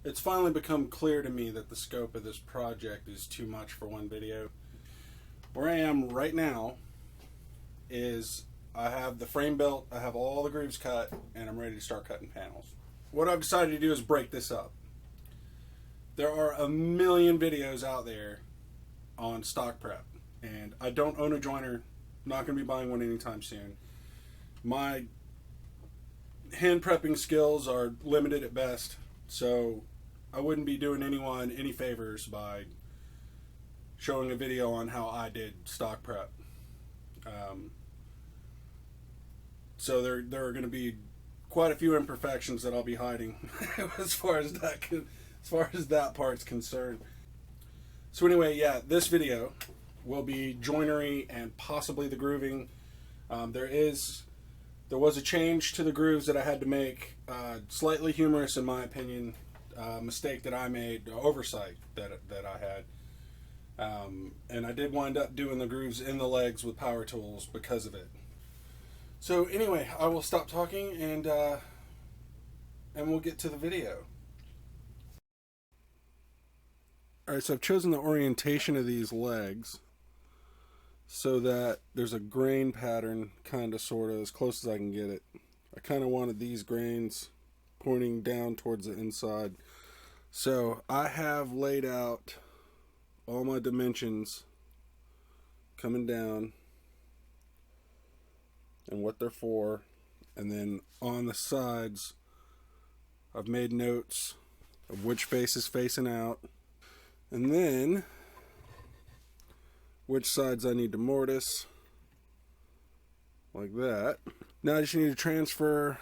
It's finally become clear to me that the scope of this project is too much for one video. Where I am right now is I have the frame built, I have all the grooves cut, and I'm ready to start cutting panels. What I've decided to do is break this up. There are a million videos out there on stock prep, and I don't own a joiner, not going to be buying one anytime soon. My hand prepping skills are limited at best, so I wouldn't be doing anyone any favors by showing a video on how I did stock prep. So there are going to be quite a few imperfections that I'll be hiding as far as that part's concerned. So anyway, yeah, this video will be joinery and possibly the grooving. There was a change to the grooves that I had to make, slightly humorous in my opinion, mistake that I made, oversight that I had, and I did wind up doing the grooves in the legs with power tools because of it. So anyway, I will stop talking and we'll get to the video. Alright, so I've chosen the orientation of these legs so that there's a grain pattern, kind of, sort of, as close as I can get it. I kind of wanted these grains pointing down towards the inside. So I have laid out all my dimensions coming down and what they're for, and then on the sides I've made notes of which face is facing out, and then which sides I need to mortise, like that. Now I just need to transfer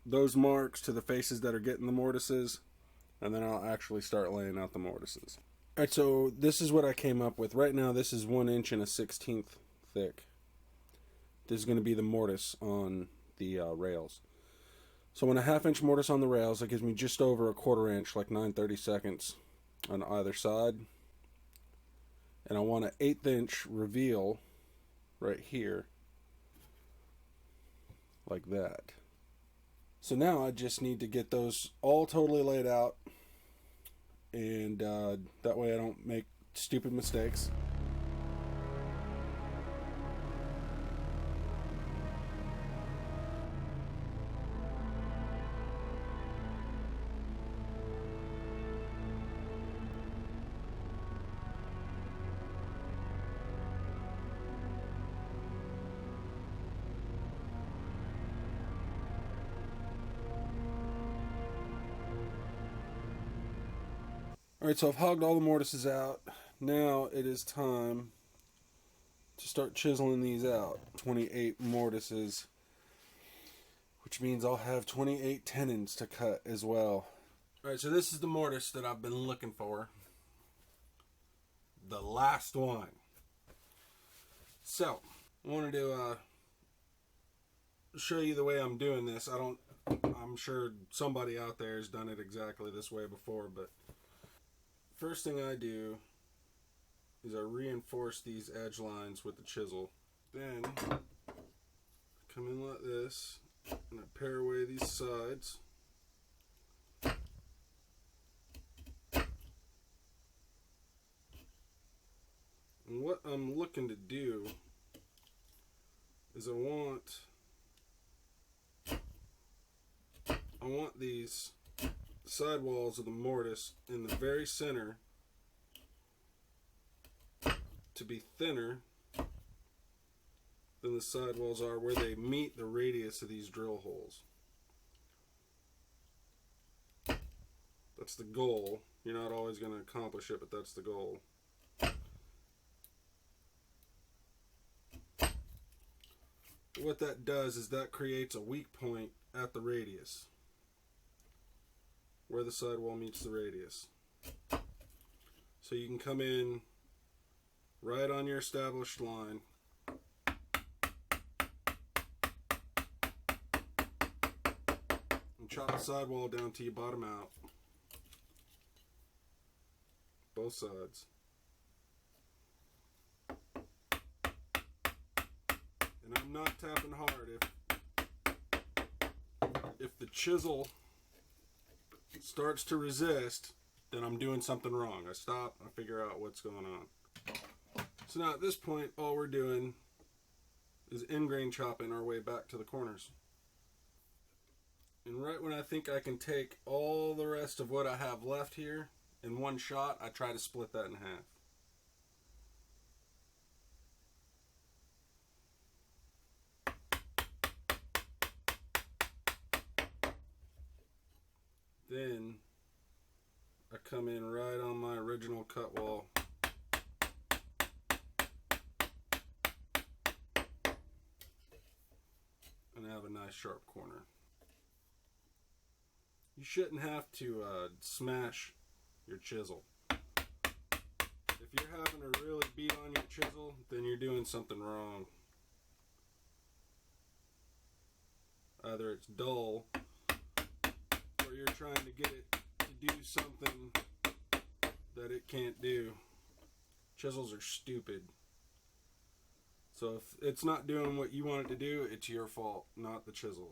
those marks to the faces that are getting the mortises, and then I'll actually start laying out the mortises. Alright, so this is what I came up with. Right now this is 1 inch and a 1/16 thick. This is going to be the mortise on the rails. So when a 1/2 inch mortise on the rails, that gives me just over a 1/4 inch, like 9/32 on either side. And I want an 1/8 inch reveal right here, like that. So now I just need to get those all totally laid out, and that way I don't make stupid mistakes. Alright, so I've hogged all the mortises out. Now it is time to start chiseling these out. 28 mortises, which means I'll have 28 tenons to cut as well. Alright, so this is the mortise that I've been looking for. The last one. So, I wanted to show you the way I'm doing this. I'm sure somebody out there has done it exactly this way before, but first thing I do is I reinforce these edge lines with the chisel. Then I come in like this and I pare away these sides. And what I'm looking to do is I want these side walls of the mortise in the very center to be thinner than the side walls are where they meet the radius of these drill holes. That's the goal. You're not always going to accomplish it, but that's the goal. What that does is that creates a weak point at the radius, where the sidewall meets the radius. So you can come in right on your established line and chop the sidewall down till you bottom out, both sides. And I'm not tapping hard. If the chisel starts to resist, then I'm doing something wrong. I stop, I figure out what's going on. So now at this point, all we're doing is end grain chopping our way back to the corners. And right when I think I can take all the rest of what I have left here in one shot, I try to split that in half. Then I come in right on my original cut wall. And have a nice sharp corner. You shouldn't have to smash your chisel. If you're having to really beat on your chisel, then you're doing something wrong. Either it's dull, or you're trying to get it to do something that it can't do. Chisels are stupid. So if it's not doing what you want it to do, it's your fault, not the chisel.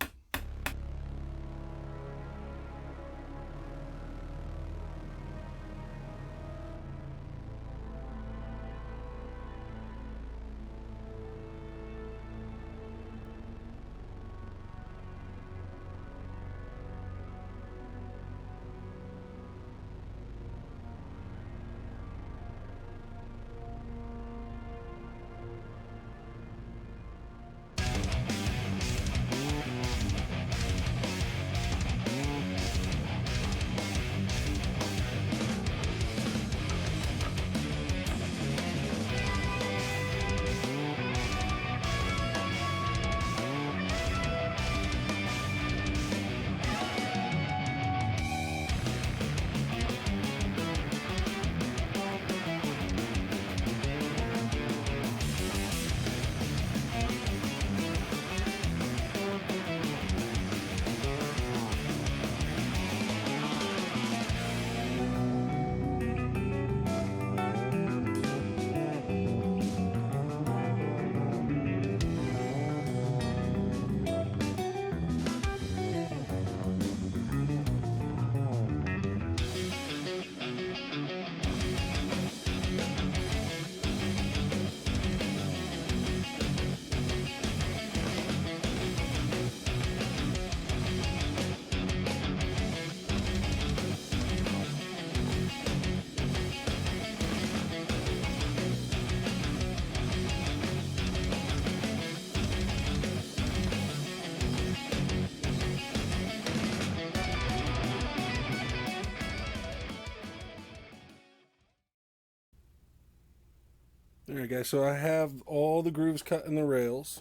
Alright guys, so I have all the grooves cut in the rails.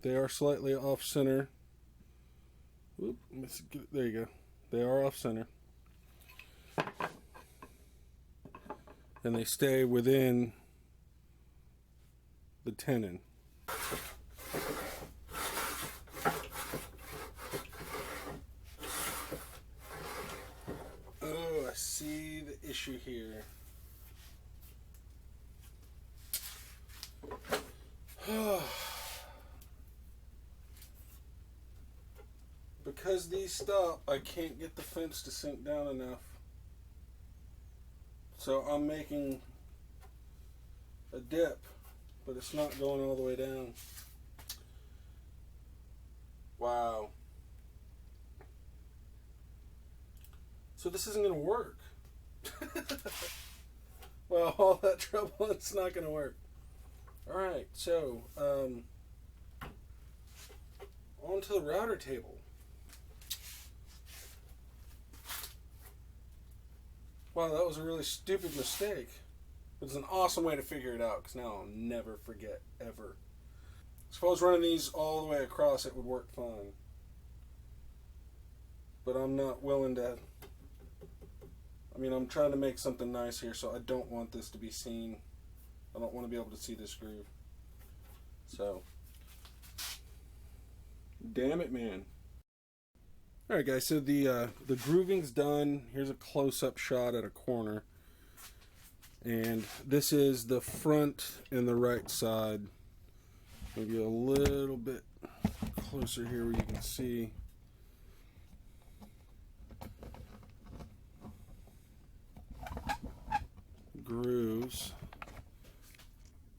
They are slightly off center. Whoop, there you go. They are off center. And they stay within the tenon. Oh, I see the issue here. Because these stop, I can't get the fence to sink down enough. So I'm making a dip, but it's not going all the way down. Wow. So this isn't going to work. Well, all that trouble, it's not going to work. Alright, so onto the router table. Wow, that was a really stupid mistake. It was an awesome way to figure it out, because now I'll never forget, ever. Suppose running these all the way across, it would work fine. But I'm not willing to... I mean, I'm trying to make something nice here, so I don't want this to be seen. I don't want to be able to see this groove. So, damn it, man. Alright guys, so the grooving's done. Here's a close-up shot at a corner. And this is the front and the right side. Maybe a little bit closer here where you can see. grooves.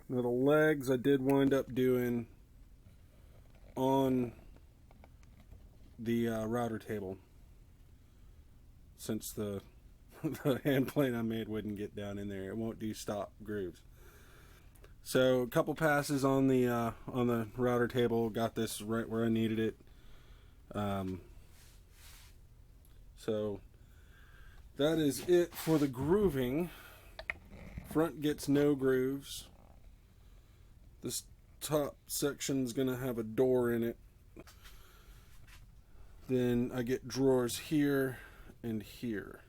Now the legs I did wind up doing on the router table, since the the hand plane I made wouldn't get down in there. It won't do stop grooves. So a couple passes on the router table, got this right where I needed it. So that is it for the grooving. Front gets no grooves. This top section's gonna have a door in it. Then I get drawers here and here.